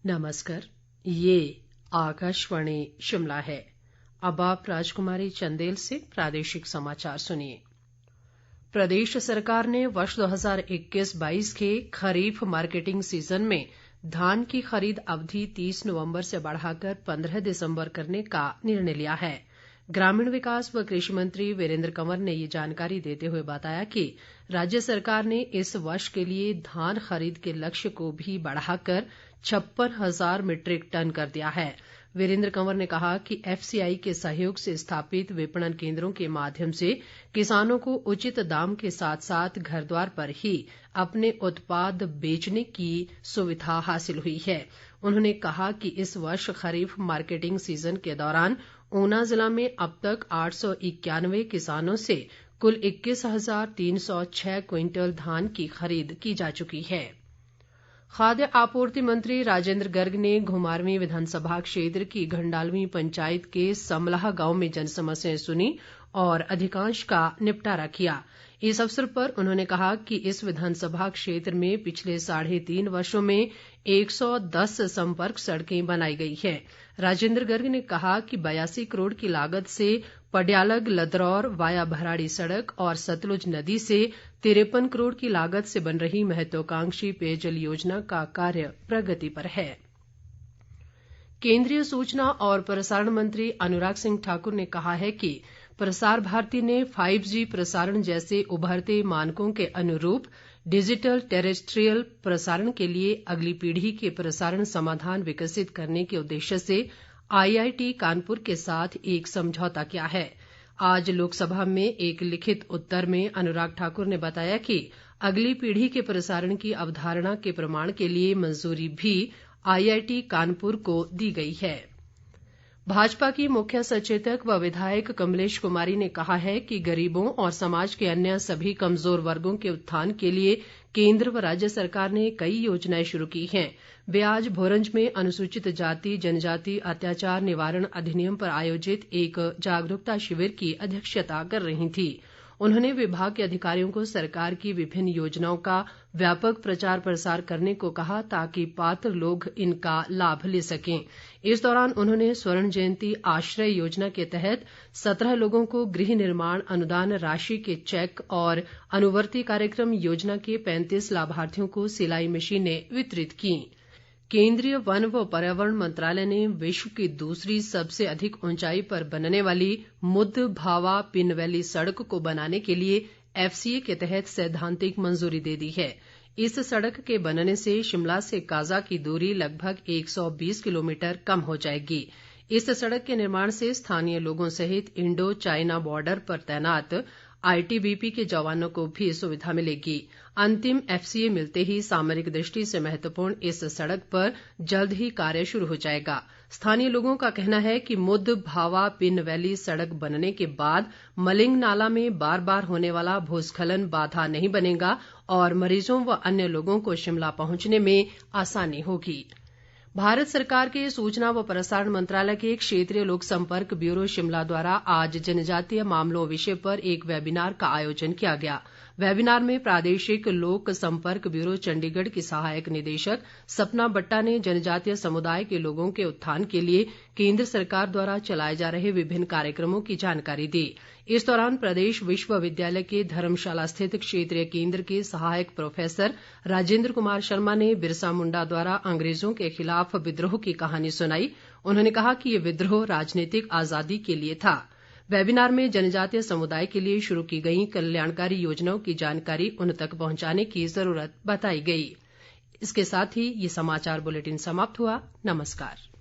नमस्कार, ये आकाशवाणी शिमला है। अब आप राजकुमारी चंदेल से प्रादेशिक समाचार सुनिए। प्रदेश सरकार ने वर्ष 2021-22 के खरीफ मार्केटिंग सीजन में धान की खरीद अवधि 30 नवंबर से बढ़ाकर 15 दिसंबर करने का निर्णय लिया है। ग्रामीण विकास व कृषि मंत्री वीरेंद्र कंवर ने ये जानकारी देते हुए बताया कि राज्य सरकार ने इस वर्ष के लिए धान खरीद के लक्ष्य को भी बढ़ाकर 56,000 मीट्रिक टन कर दिया है। वीरेंद्र कंवर ने कहा कि एफसीआई के सहयोग से स्थापित विपणन केंद्रों के माध्यम से किसानों को उचित दाम के साथ साथ घर द्वार पर ही अपने उत्पाद बेचने की सुविधा हासिल हुई है। उन्होंने कहा कि इस वर्ष खरीफ मार्केटिंग सीजन के दौरान ऊना जिला में अब तक 891 किसानों से कुल 21,306 क्विंटल धान की खरीद की जा चुकी है। खाद्य आपूर्ति मंत्री राजेंद्र गर्ग ने घुमारवीं विधानसभा क्षेत्र की घंडालवीं पंचायत के समलाह गांव में जनसमस्याएं सुनी और अधिकांश का निपटारा किया। इस अवसर पर उन्होंने कहा कि इस विधानसभा क्षेत्र में पिछले 3.5 वर्षों में 110 संपर्क सड़कें बनाई गई है। राजेंद्र गर्ग ने कहा कि 82 करोड़ की लागत से पड्यालग लदरौर वाया भराड़ी सड़क और सतलुज नदी से 53 करोड़ की लागत से बन रही महत्वाकांक्षी पेयजल योजना का कार्य प्रगति पर है। केंद्रीय सूचना और प्रसारण मंत्री अनुराग सिंह ठाकुर ने कहा है कि प्रसार भारती ने 5G प्रसारण जैसे उभरते मानकों के अनुरूप डिजिटल टेरेस्ट्रियल प्रसारण के लिए अगली पीढ़ी के प्रसारण समाधान विकसित करने के उद्देश्य से IIT कानपुर के साथ एक समझौता किया है। आज लोकसभा में एक लिखित उत्तर में अनुराग ठाकुर ने बताया कि अगली पीढ़ी के प्रसारण की अवधारणा के प्रमाण के लिए मंजूरी भी IIT कानपुर को दी गई है। भाजपा की मुख्य सचेतक व विधायक कमलेश कुमारी ने कहा है कि गरीबों और समाज के अन्य सभी कमजोर वर्गों के उत्थान के लिए केंद्र व राज्य सरकार ने कई योजनाएं शुरू की हैं। वे आज भोरंज में अनुसूचित जाति जनजाति अत्याचार निवारण अधिनियम पर आयोजित एक जागरूकता शिविर की अध्यक्षता कर रही थी। उन्होंने विभाग के अधिकारियों को सरकार की विभिन्न योजनाओं का व्यापक प्रचार प्रसार करने को कहा ताकि पात्र लोग इनका लाभ ले सकें। इस दौरान उन्होंने स्वर्ण जयंती आश्रय योजना के तहत 17 लोगों को गृह निर्माण अनुदान राशि के चेक और अनुवर्ती कार्यक्रम योजना के 35 लाभार्थियों को सिलाई मशीनें वितरित की। केंद्रीय वन व पर्यावरण मंत्रालय ने विश्व की दूसरी सबसे अधिक ऊंचाई पर बनने वाली मुद भावा पिन वैली सड़क को बनाने के लिए FCA के तहत सैद्धांतिक मंजूरी दे दी है। इस सड़क के बनने से शिमला से काजा की दूरी लगभग 120 किलोमीटर कम हो जाएगी। इस सड़क के निर्माण से स्थानीय लोगों सहित इंडो चाइना बॉर्डर पर तैनात ITBP के जवानों को भी सुविधा मिलेगी। अंतिम FCA मिलते ही सामरिक दृष्टि से महत्वपूर्ण इस सड़क पर जल्द ही कार्य शुरू हो जाएगा। स्थानीय लोगों का कहना है कि मुद भावा पिन वैली सड़क बनने के बाद मलिंग नाला में बार बार होने वाला भूस्खलन बाधा नहीं बनेगा और मरीजों व अन्य लोगों को शिमला पहुंचने में आसानी होगी। भारत सरकार के सूचना व प्रसारण मंत्रालय के क्षेत्रीय लोक संपर्क ब्यूरो शिमला द्वारा आज जनजातीय मामलों विषय पर एक वेबिनार का आयोजन किया गया। वेबिनार में प्रादेशिक लोक संपर्क ब्यूरो चंडीगढ़ की सहायक निदेशक सपना बट्टा ने जनजातीय समुदाय के लोगों के उत्थान के लिए केंद्र सरकार द्वारा चलाए जा रहे विभिन्न कार्यक्रमों की जानकारी दी। इस दौरान प्रदेश विश्वविद्यालय के धर्मशाला स्थित क्षेत्रीय केंद्र के सहायक प्रोफेसर राजेंद्र कुमार शर्मा ने बिरसा मुंडा द्वारा अंग्रेजों के खिलाफ विद्रोह की कहानी सुनाई। उन्होंने कहा कि ये विद्रोह राजनीतिक आजादी के लिए था। वेबिनार में जनजातीय समुदाय के लिए शुरू की गई कल्याणकारी योजनाओं की जानकारी उन तक पहुंचाने की जरूरत बताई गई। इसके साथ ही ये समाचार बुलेटिन समाप्त हुआ। नमस्कार।